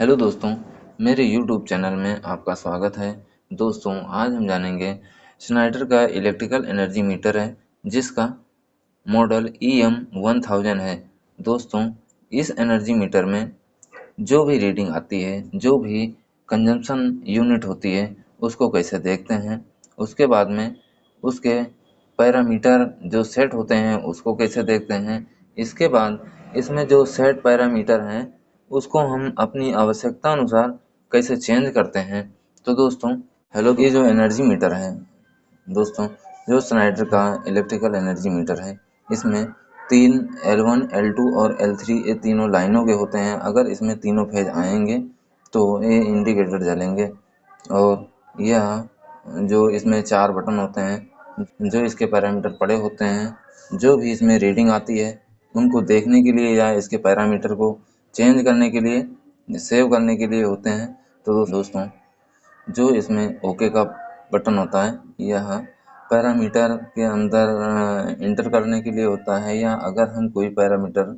Hello दोस्तों, मेरे YouTube channel में आपका स्वागत है। दोस्तों, आज हम जानेंगे स्नाइडर का इलेक्ट्रिकल एनर्जी मीटर है, जिसका मॉडल EM1000 है। दोस्तों, इस एनर्जी मीटर में जो भी रीडिंग आती है, जो भी कंजम्पशन यूनिट होती है, उसको कैसे देखते हैं। उसके बाद में उसके पैरामीटर जो सेट होते हैं, उसको कैसे देखते हैं। इसके बाद इसमें जो सेट पैरामीटर हैं, उसको हम अपनी आवश्यकता अनुसार कैसे चेंज करते हैं। तो दोस्तों, ये जो एनर्जी मीटर है दोस्तों, जो स्नाइडर का इलेक्ट्रिकल एनर्जी मीटर है, इसमें 3 L1, L2 और L3 ये तीनों लाइनों के होते हैं। अगर इसमें तीनों फेज आएंगे तो ये इंडिकेटर जलेंगे। और यह जो इसमें 4 बटन होते हैं, जो इसके पैरामीटर पड़े होते हैं, जो भी इसमें रीडिंग आती है उनको देखने के लिए या इसके पैरामीटर को चेंज करने के लिए, सेव करने के लिए होते हैं। तो दोस्तों, जो इसमें ओके का बटन होता है, यह पैरामीटर के अंदर इंटर करने के लिए होता है, या अगर हम कोई पैरामीटर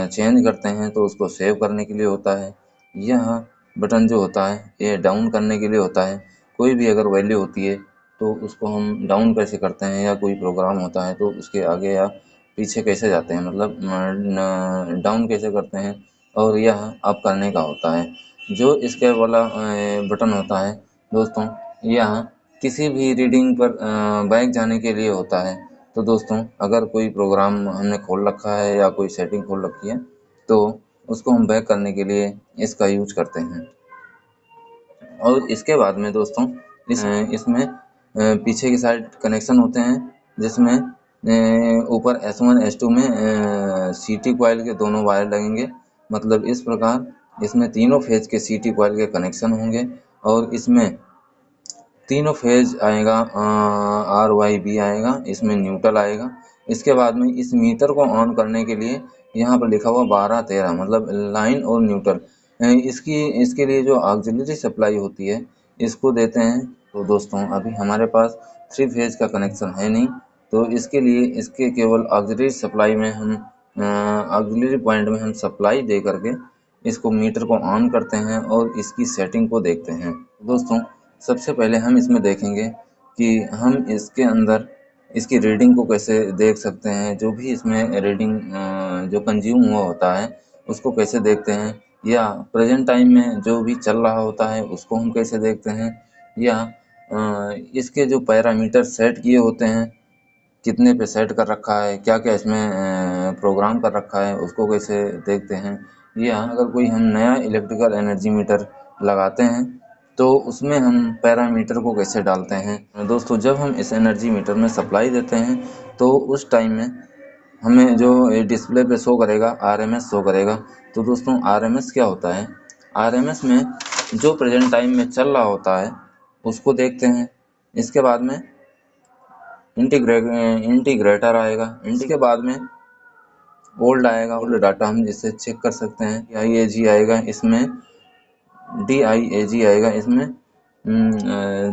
चेंज करते हैं तो उसको सेव करने के लिए होता है। यह बटन जो होता है, ये डाउन करने के लिए होता है। कोई भी अगर वैल्यू होती है तो उसको हम डाउन कैसे करते हैं, या कोई प्रोग्राम होता है तो उसके आगे या पीछे कैसे जाते हैं, मतलब डाउन कैसे करते हैं, और यह अप करने का होता है। जो इसके वाला बटन होता है दोस्तों, यह किसी भी रीडिंग पर बैक जाने के लिए होता है। तो दोस्तों, अगर कोई प्रोग्राम हमने खोल रखा है या कोई सेटिंग खोल रखी है, तो उसको हम बैक करने के लिए इसका यूज करते हैं। और इसके बाद में दोस्तों, इसमें पीछे की साइड कनेक्शन होते हैं, जिसमें ऊपर S1 S2 में CT कॉइल के दोनों वायर लगेंगे। मतलब इस प्रकार इसमें तीनों फेज के CT कॉइल के कनेक्शन होंगे, और इसमें तीनों फेज आएगा, RYB आएगा, इसमें न्यूट्रल आएगा। इसके बाद में इस मीटर को ऑन करने के लिए यहाँ पर लिखा हुआ 12-13, मतलब लाइन और न्यूट्रल, इसके लिए जो ऑक्सिलरी सप्लाई होती है, इसको देते हैं। तो दोस्तों, अभी हमारे पास 3 फेज का कनेक्शन है नहीं, तो इसके लिए इसके केवल ऑक्सिलरी सप्लाई में हम ऑक्सिलरी पॉइंट में हम सप्लाई दे करके इसको मीटर को ऑन करते हैं और इसकी सेटिंग को देखते हैं। दोस्तों, सबसे पहले हम इसमें देखेंगे कि हम इसके अंदर इसकी रीडिंग को कैसे देख सकते हैं। जो भी इसमें रीडिंग जो कंज्यूम हुआ होता है, उसको कैसे देखते हैं, या प्रेजेंट टाइम में जो भी चल रहा होता है उसको हम कैसे देखते हैं, या इसके जो पैरामीटर सेट किए होते हैं, कितने पे सेट कर रखा है, क्या क्या इसमें प्रोग्राम कर रखा है, उसको कैसे देखते हैं। या अगर कोई हम नया इलेक्ट्रिकल एनर्जी मीटर लगाते हैं तो उसमें हम पैरामीटर को कैसे डालते हैं। दोस्तों, जब हम इस एनर्जी मीटर में सप्लाई देते हैं तो उस टाइम में हमें जो डिस्प्ले पे शो करेगा, RMS शो करेगा। तो दोस्तों, RMS क्या होता है? RMS में जो प्रेजेंट टाइम में चल रहा होता है उसको देखते हैं। इसके बाद में इंटीग्रेटर आएगा। इसके बाद में ओल्ड आएगा, ओल्ड डाटा हम जिससे चेक कर सकते हैं। DIAG आएगा, इसमें DIAG आएगा, इसमें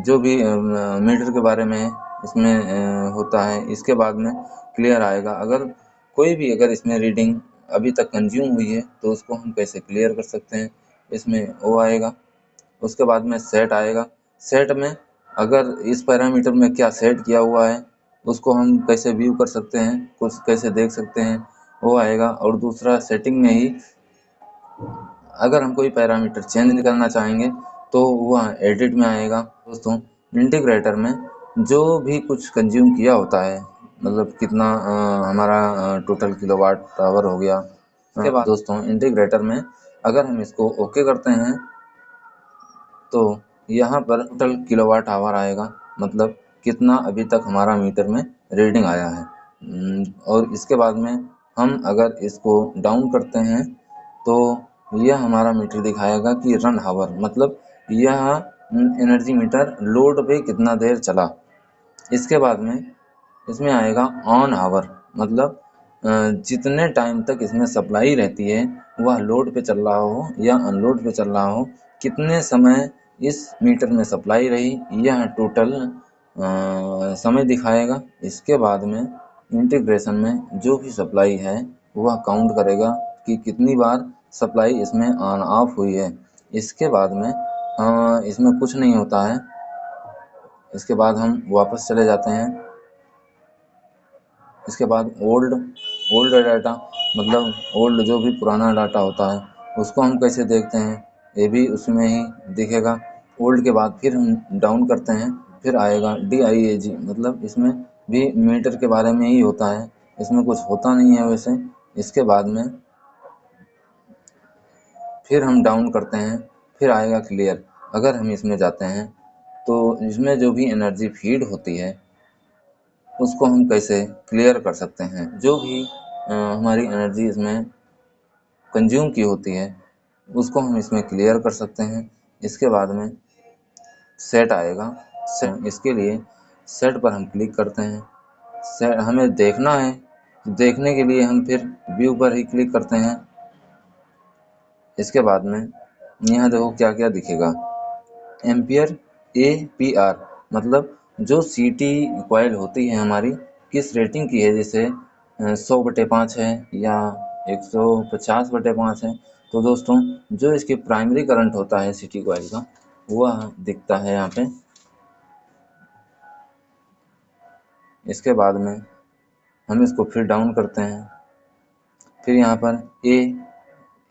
जो भी मीटर के बारे में इसमें होता है। इसके बाद में क्लियर आएगा। अगर इसमें रीडिंग अभी तक कंज्यूम हुई है तो उसको हम कैसे क्लियर कर सकते हैं, इसमें वो आएगा। उसके बाद में सेट आएगा। सेट में अगर इस पैरामीटर में क्या सेट किया हुआ है उसको हम कैसे व्यू कर सकते हैं, कुछ कैसे देख सकते हैं, वो आएगा। और दूसरा, सेटिंग में ही अगर हम कोई पैरामीटर चेंज करना चाहेंगे तो वह एडिट में आएगा। दोस्तों, इंटीग्रेटर में जो भी कुछ कंज्यूम किया होता है, मतलब कितना हमारा टोटल किलोवाट आवर हो गया। उसके बाद दोस्तों, इंटीग्रेटर में अगर हम इसको ओके करते हैं तो यहाँ पर टोटल किलोवाट आवर आएगा, मतलब कितना अभी तक हमारा मीटर में रीडिंग आया है। और इसके बाद में हम अगर इसको डाउन करते हैं तो यह हमारा मीटर दिखाएगा कि रन हावर, मतलब यह एनर्जी मीटर लोड पे कितना देर चला। इसके बाद में इसमें आएगा ऑन हावर, मतलब जितने टाइम तक इसमें सप्लाई रहती है, वह लोड पे चल रहा हो या अनलोड पे चल रहा हो, कितने समय इस मीटर में सप्लाई रही, यह टोटल समय दिखाएगा। इसके बाद में इंटीग्रेशन में जो भी सप्लाई है वह काउंट करेगा कि कितनी बार सप्लाई इसमें ऑन ऑफ हुई है। इसके बाद में इसमें कुछ नहीं होता है। इसके बाद हम वापस चले जाते हैं। इसके बाद ओल्ड डाटा, मतलब ओल्ड जो भी पुराना डाटा होता है उसको हम कैसे देखते हैं, ये भी उसमें ही दिखेगा। ओल्ड के बाद फिर हम डाउन करते हैं, फिर आएगा DIAG, मतलब इसमें भी मीटर के बारे में ही होता है, इसमें कुछ होता नहीं है वैसे। इसके बाद में फिर हम डाउन करते हैं, फिर आएगा क्लियर। अगर हम इसमें जाते हैं तो इसमें जो भी एनर्जी फीड होती है उसको हम कैसे क्लियर कर सकते हैं। जो भी हमारी एनर्जी इसमें कंज्यूम की होती है उसको हम इसमें क्लियर कर सकते हैं। इसके बाद में सेट आएगा। इसके लिए सेट पर हम क्लिक करते हैं। सेट हमें देखना है, देखने के लिए हम फिर व्यू पर ही क्लिक करते हैं। इसके बाद में यहाँ देखो क्या क्या दिखेगा। एम्पियर APR, मतलब जो सीटी कॉइल होती है हमारी किस रेटिंग की है, जैसे 100/5 है या 150/5 है। तो दोस्तों जो इसकी प्राइमरी करंट होता है सीटी कॉइल का वह दिखता है यहाँ पे। इसके बाद में हम इसको फिर डाउन करते हैं, फिर यहाँ पर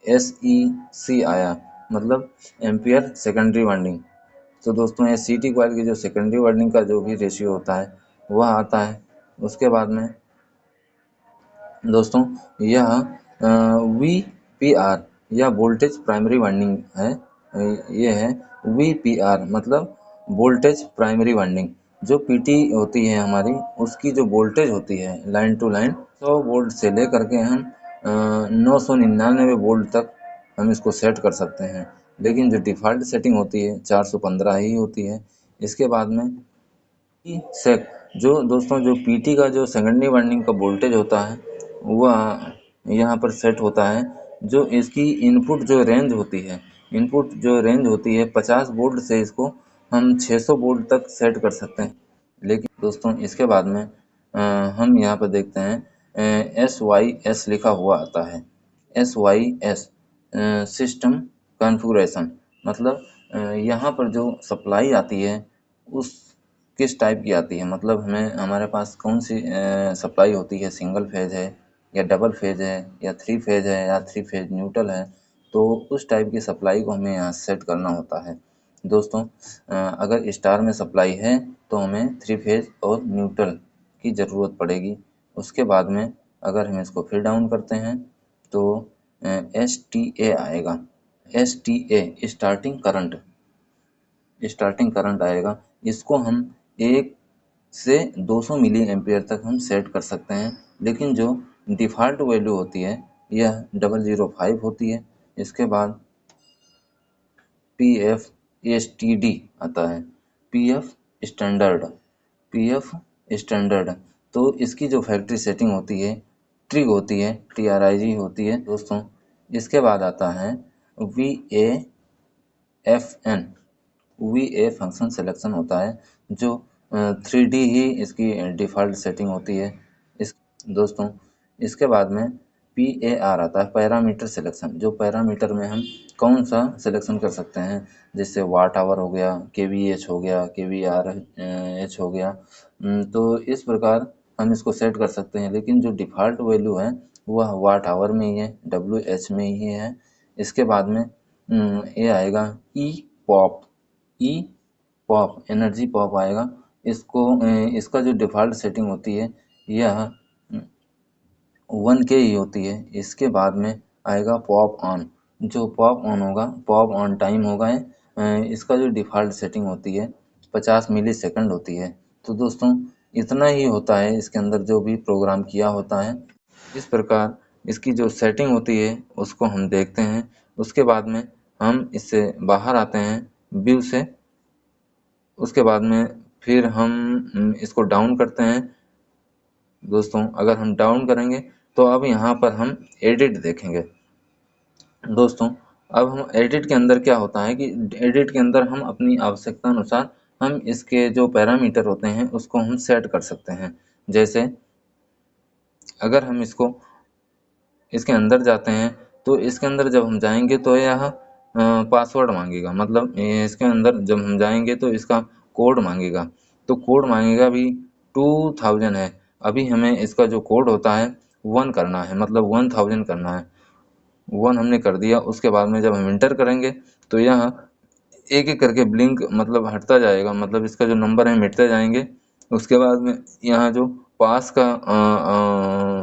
ASEC आया, मतलब एम्पियर सेकेंडरी वाइंडिंग। तो दोस्तों ये सीटी कॉइल की जो सेकेंडरी वाइंडिंग का जो भी रेशियो होता है वह आता है। उसके बाद में दोस्तों यह VPR या वोल्टेज प्राइमरी वाइंडिंग है। ये है VPR, मतलब वोल्टेज प्राइमरी वाइंडिंग। जो PT होती है हमारी, उसकी जो वोल्टेज होती है लाइन टू लाइन 100 वोल्ट से लेकर के हम 999 वोल्ट तक हम इसको सेट कर सकते हैं। लेकिन जो डिफ़ॉल्ट सेटिंग होती है 415 ही होती है। इसके बाद में सेक जो दोस्तों जो PT का जो सेकेंडरी वाइंडिंग का वोल्टेज होता है वह यहाँ पर सेट होता है। जो इसकी इनपुट जो रेंज होती है, 50 वोल्ट से इसको हम 600 वोल्ट तक सेट कर सकते हैं। लेकिन दोस्तों इसके बाद में हम यहाँ पर देखते हैं SYS लिखा हुआ आता है। SYS सिस्टम कॉन्फ़िगरेशन, मतलब यहाँ पर जो सप्लाई आती है उस किस टाइप की आती है, मतलब हमें हमारे पास कौन सी सप्लाई होती है, सिंगल फेज है या डबल फेज है या 3 फेज है या 3 फेज न्यूट्रल है। तो उस टाइप की सप्लाई को हमें यहाँ सेट करना होता है। दोस्तों अगर स्टार में सप्लाई है तो हमें 3 फेज और न्यूट्रल की ज़रूरत पड़ेगी। उसके बाद में अगर हम इसको फिर डाउन करते हैं तो STA आएगा। STA स्टार्टिंग करंट आएगा। इसको हम 1 से 200 मिली एम्पियर तक हम सेट कर सकते हैं। लेकिन जो डिफ़ॉल्ट वैल्यू होती है यह 005 होती है। इसके बाद PF आता है, PF स्टैंडर्ड PF स्टैंडर्ड। तो इसकी जो फैक्ट्री सेटिंग होती है ट्रिग होती है, TRIG होती है दोस्तों। इसके बाद आता है VAFN। VA फंक्शन सिलेक्शन होता है, जो 3D ही इसकी डिफ़ॉल्ट सेटिंग होती है। इस दोस्तों इसके बाद में PAR आता है, पैरामीटर सिलेक्शन। जो पैरामीटर में हम कौन सा सिलेक्शन कर सकते हैं, जैसे वाट आवर हो गया, KVH हो गया, KVRH हो गया। तो इस प्रकार हम इसको सेट कर सकते हैं। लेकिन जो डिफ़ॉल्ट वैल्यू है वह वाट आवर में ही है, WH में ही है। इसके बाद में ये आएगा EPOP। ई पॉप एनर्जी पॉप आएगा। इसका जो डिफ़ॉल्ट सेटिंग होती है यह 1K ही होती है। इसके बाद में आएगा पॉप ऑन। जो पॉप ऑन होगा, पॉप ऑन टाइम होगा। इसका जो डिफ़ॉल्ट सेटिंग होती है 50 मिली सेकंड होती है। तो दोस्तों इतना ही होता है इसके अंदर जो भी प्रोग्राम किया होता है। इस प्रकार इसकी जो सेटिंग होती है उसको हम देखते हैं। उसके बाद में हम इससे बाहर आते हैं व्यू से। उसके बाद में फिर हम इसको डाउन करते हैं। दोस्तों अगर हम डाउन करेंगे तो अब यहाँ पर हम एडिट देखेंगे। दोस्तों अब हम एडिट के अंदर क्या होता है कि एडिट के अंदर हम अपनी आवश्यकता अनुसार हम इसके जो पैरामीटर होते हैं उसको हम सेट कर सकते हैं। जैसे अगर हम इसके अंदर जाते हैं तो इसके अंदर जब हम जाएंगे तो यह पासवर्ड मांगेगा, मतलब इसके अंदर जब हम जाएंगे तो इसका कोड मांगेगा। तो कोड मांगेगा भी 2000 है। अभी हमें इसका जो कोड होता है 1 करना है, मतलब 1000 करना है। 1 हमने कर दिया। उसके बाद में जब हम इंटर करेंगे तो यह एक एक करके ब्लिंक मतलब हटता जाएगा, मतलब इसका जो नंबर है मिटते जाएंगे। उसके बाद में यहाँ जो पास का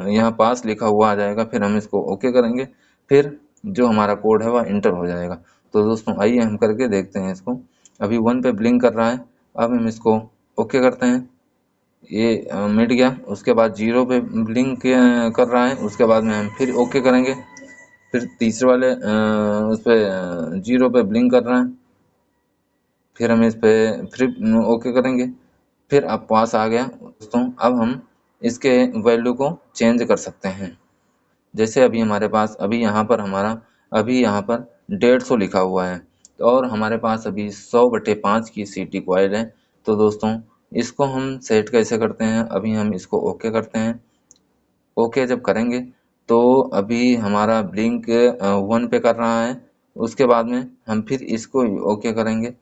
यहाँ पास लिखा हुआ आ जाएगा, फिर हम इसको ओके करेंगे, फिर जो हमारा कोड है वह इंटर हो जाएगा। तो दोस्तों आइए हम करके देखते हैं इसको। अभी 1 पे ब्लिंक कर रहा है, अब हम इसको ओके करते हैं। ये मिट गया। उसके बाद 0 पे ब्लिंक कर रहा है, उसके बाद में हम फिर ओके करेंगे। फिर तीसरे वाले उस पे 0 पे ब्लिंक कर रहा है, फिर हम इस पे फिर ओके करेंगे। फिर अब पास आ गया दोस्तों। अब हम इसके वैल्यू को चेंज कर सकते हैं। जैसे अभी हमारे पास अभी यहाँ पर 150 लिखा हुआ है, और हमारे पास अभी 100/5 की सीटी कॉइल है। तो दोस्तों इसको हम सेट कैसे करते हैं, अभी हम इसको ओके करते हैं। ओके जब करेंगे तो अभी हमारा ब्लिंक 1 पे कर रहा है। उसके बाद में हम फिर इसको ओके करेंगे।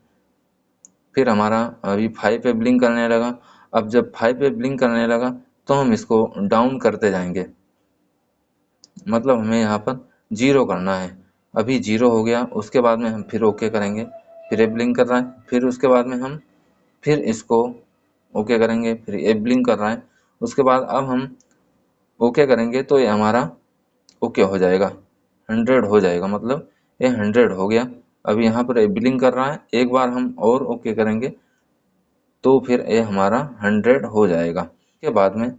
फिर हमारा अभी 5 पे ब्लिंक करने लगा। अब जब 5 पे ब्लिंक करने लगा तो हम इसको डाउन करते जाएंगे, मतलब हमें यहाँ पर 0 करना है। अभी 0 हो गया। उसके बाद में हम फिर ओके करेंगे। फिर ये ब्लिंक कर रहा है, फिर उसके बाद में हम फिर इसको ओके करेंगे। फिर ये ब्लिंक कर रहा है। उसके बाद अब हम ओके करेंगे तो ये हमारा ओके हो जाएगा, 100 हो जाएगा, मतलब ये 100 हो गया। अभी यहाँ पर ब्लिंक कर रहा है, एक बार हम और ओके करेंगे तो फिर ये हमारा 100 हो जाएगा। उसके बाद में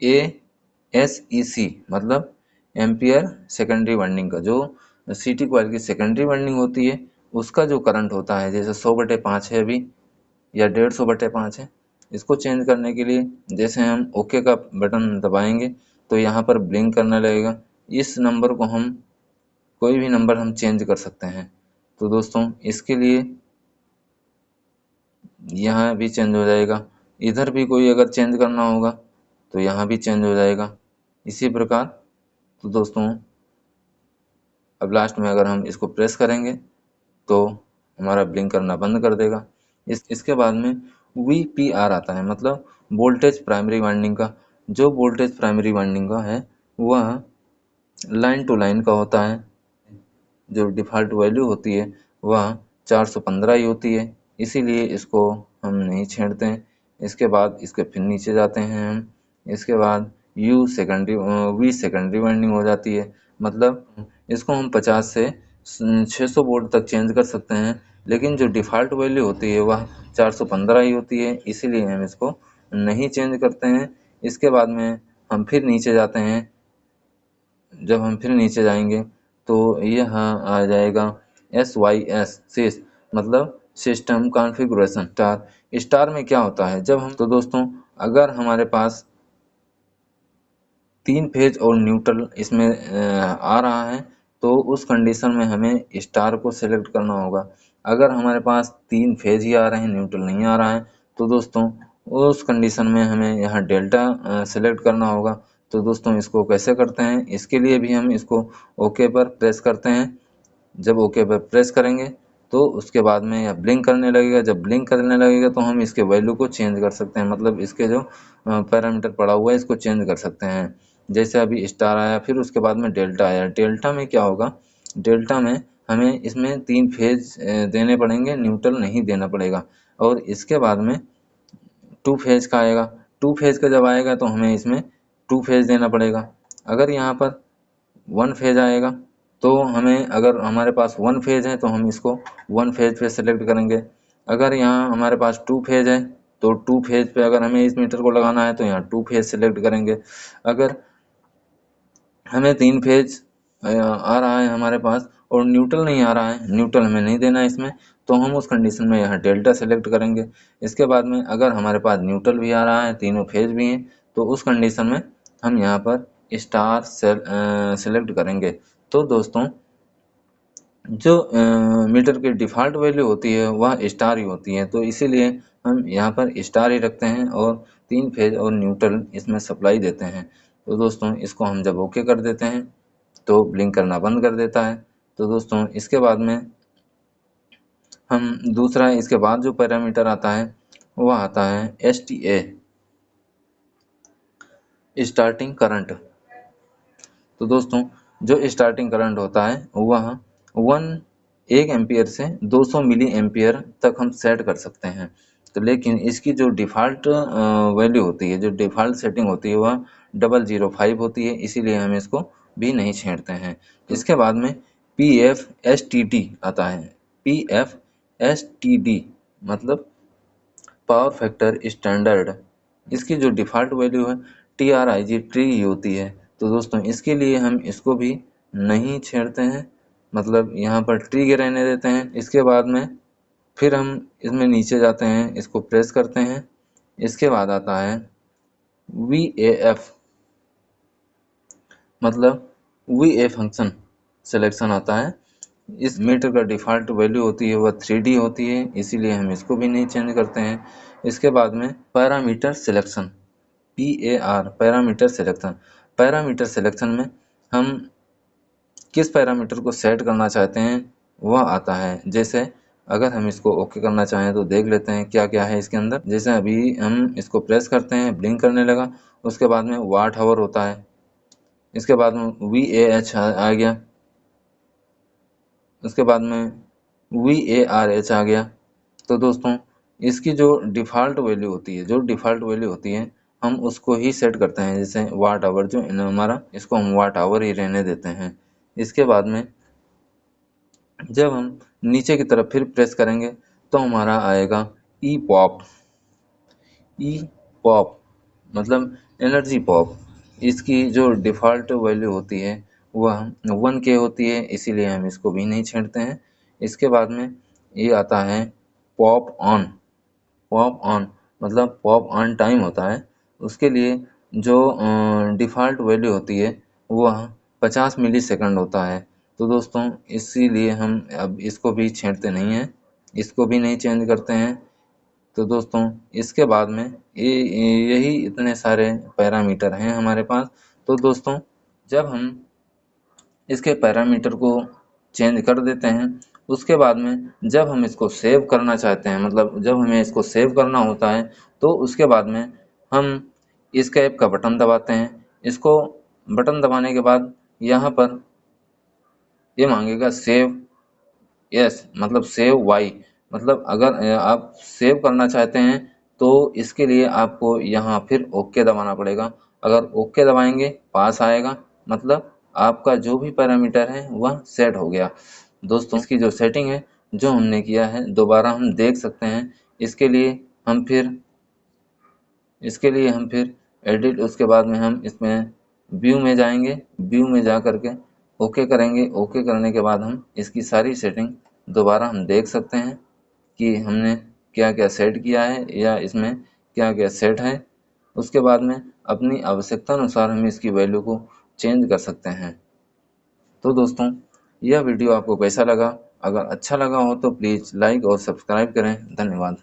ASEC मतलब एम्पियर सेकेंडरी वाइंडिंग का, जो सीटी कॉइल की सेकेंडरी वाइंडिंग होती है उसका जो करंट होता है, जैसे 100/5 है अभी या 150/5 है, इसको चेंज करने के लिए जैसे हम ओके का बटन दबाएंगे तो यहाँ पर ब्लिंक करने लगेगा। इस नंबर को हम कोई भी नंबर हम चेंज कर सकते हैं। तो दोस्तों इसके लिए यहाँ भी चेंज हो जाएगा। इधर भी कोई अगर चेंज करना होगा तो यहाँ भी चेंज हो जाएगा, इसी प्रकार। तो दोस्तों अब लास्ट में अगर हम इसको प्रेस करेंगे तो हमारा ब्लिंक करना बंद कर देगा। इसके बाद में VPR आता है, मतलब वोल्टेज प्राइमरी वाइंडिंग का। जो वोल्टेज प्राइमरी वाइंडिंग का है वह लाइन टू लाइन का होता है। जो डिफ़ॉल्ट वैल्यू होती है वह 415 ही होती है, इसीलिए इसको हम नहीं छेड़ते हैं। इसके बाद इसके फिर नीचे जाते हैं हम। इसके बाद वी सेकेंडरी वाइंडिंग हो जाती है, मतलब इसको हम 50 से 600 वोल्ट तक चेंज कर सकते हैं, लेकिन जो डिफ़ॉल्ट वैल्यू होती है वह 415 ही होती है, इसीलिए हम इसको नहीं चेंज करते हैं। इसके बाद में हम फिर नीचे जाते हैं। जब हम फिर नीचे जाएंगे तो यह आ जाएगा SYS सिस, मतलब सिस्टम कॉन्फ़िगरेशन स्टार। स्टार में क्या होता है, जब हम तो दोस्तों अगर हमारे पास 3 फेज और न्यूट्रल इसमें आ रहा है तो उस कंडीशन में हमें स्टार को सिलेक्ट करना होगा। अगर हमारे पास 3 फेज ही आ रहे हैं, न्यूट्रल नहीं आ रहा है, तो दोस्तों उस कंडीशन में हमें यहाँ डेल्टा सेलेक्ट करना होगा। तो दोस्तों इसको कैसे करते हैं, इसके लिए भी हम इसको ओके पर प्रेस करते हैं। जब ओके पर प्रेस करेंगे तो उसके बाद में यह ब्लिंक करने लगेगा। जब ब्लिंक करने लगेगा तो हम इसके वैल्यू को चेंज कर सकते हैं, मतलब इसके जो पैरामीटर पड़ा हुआ है इसको चेंज कर सकते हैं। जैसे अभी स्टार आया, फिर उसके बाद में डेल्टा आया। डेल्टा में क्या होगा, डेल्टा में हमें इसमें 3 फेज देने पड़ेंगे, न्यूट्रल नहीं देना पड़ेगा। और इसके बाद में 2 फेज का आएगा। 2 फेज का जब आएगा तो हमें इसमें 2 फेज देना पड़ेगा। अगर यहाँ पर 1 फेज आएगा तो हमें, अगर हमारे पास 1 फेज है तो हम इसको 1 फेज पे सेलेक्ट करेंगे। अगर यहाँ हमारे पास 2 फेज है तो 2 फेज पे अगर हमें इस मीटर को लगाना है तो यहाँ 2 फेज सेलेक्ट करेंगे। अगर हमें 3 फेज आ रहा है हमारे पास और न्यूट्रल नहीं आ रहा है, न्यूट्रल हमें नहीं देना है इसमें, तो हम उस कंडीशन में यहाँ डेल्टा सेलेक्ट करेंगे। इसके बाद में अगर हमारे पास न्यूट्रल भी आ रहा है, तीनों फेज भी हैं, तो उस कंडीशन में हम यहाँ पर स्टार सेलेक्ट करेंगे। तो दोस्तों जो मीटर की डिफ़ॉल्ट वैल्यू होती है वह स्टार ही होती है, तो इसीलिए हम यहाँ पर स्टार ही रखते हैं और 3 फेज और न्यूट्रल इसमें सप्लाई देते हैं। तो दोस्तों इसको हम जब ओके कर देते हैं तो ब्लिंक करना बंद कर देता है। तो दोस्तों इसके बाद में हम दूसरा इसके बाद जो पैरामीटर आता है वह आता है STA, स्टार्टिंग करंट। तो दोस्तों जो स्टार्टिंग करंट होता है वह 1 एम्पियर से 200 मिली एम्पियर तक हम सेट कर सकते हैं। तो लेकिन इसकी जो डिफ़ॉल्ट वैल्यू होती है, जो डिफ़ॉल्ट सेटिंग होती है वह 005 होती है, इसीलिए हम इसको भी नहीं छेड़ते हैं। इसके बाद में PFSTD आता है। PFSTD मतलब पावर फैक्टर स्टैंडर्ड। इसकी जो डिफ़ॉल्ट वैल्यू है TRIG ट्री ही होती है। तो दोस्तों इसके लिए हम इसको भी नहीं छेड़ते हैं, मतलब यहाँ पर ट्री के रहने देते हैं। इसके बाद में फिर हम इसमें नीचे जाते हैं, इसको प्रेस करते हैं। इसके बाद आता है VAF मतलब VA फंक्शन सिलेक्शन आता है। इस मीटर का डिफ़ॉल्ट वैल्यू होती है वह 3D होती है, इसीलिए हम इसको भी नहीं चेंज करते हैं। इसके बाद में parameter selection, PAR parameter selection. Parameter selection में हम किस पैरामीटर को सेट करना चाहते हैं वह आता है। जैसे अगर हम इसको ओके करना चाहें तो देख लेते हैं क्या क्या है इसके अंदर। जैसे अभी हम इसको प्रेस करते हैं, ब्लिंक करने लगा। उसके बाद में वाट हावर होता है। इसके बाद में VAH आ गया। उसके बाद में VARH आ गया। तो दोस्तों इसकी जो डिफ़ॉल्ट वैल्यू होती है, हम उसको ही सेट करते हैं। जैसे वाट आवर जो हमारा, इसको हम वाट आवर ही रहने देते हैं। इसके बाद में जब हम नीचे की तरफ फिर प्रेस करेंगे तो हमारा आएगा EPOP। EPOP मतलब एनर्जी पॉप। इसकी जो डिफ़ॉल्ट वैल्यू होती है वह 1K होती है, इसीलिए हम इसको भी नहीं छेड़ते हैं। इसके बाद में ये आता है पॉप ऑन। पॉप ऑन मतलब पॉप ऑन टाइम होता है। उसके लिए जो डिफ़ॉल्ट वैल्यू होती है वह 50 मिली सेकंड होता है। तो दोस्तों इसीलिए हम अब इसको भी छेड़ते नहीं हैं, इसको भी नहीं चेंज करते हैं। तो दोस्तों इसके बाद में यही इतने सारे पैरामीटर हैं हमारे पास। तो दोस्तों जब हम इसके पैरामीटर को चेंज कर देते हैं, उसके बाद में जब हम इसको सेव करना चाहते हैं, मतलब जब हमें इसको सेव करना होता है, तो उसके बाद में हम एस्केप का बटन दबाते हैं। इसको बटन दबाने के बाद यहाँ पर ये मांगेगा सेव यस मतलब सेव वाई, मतलब अगर आप सेव करना चाहते हैं तो इसके लिए आपको यहाँ फिर ओके दबाना पड़ेगा। अगर ओके दबाएंगे पास आएगा, मतलब आपका जो भी पैरामीटर है वह सेट हो गया। दोस्तों इसकी जो सेटिंग है जो हमने किया है दोबारा हम देख सकते हैं। इसके लिए हम फिर एडिट, उसके बाद में हम इसमें व्यू में जाएंगे। व्यू में जा करके ओके करेंगे। ओके करने के बाद हम इसकी सारी सेटिंग दोबारा हम देख सकते हैं कि हमने क्या क्या सेट किया है या इसमें क्या क्या सेट है। उसके बाद में अपनी आवश्यकता अनुसार हम इसकी वैल्यू को चेंज कर सकते हैं। तो दोस्तों यह वीडियो आपको कैसा लगा? अगर अच्छा लगा हो तो प्लीज़ लाइक और सब्सक्राइब करें। धन्यवाद।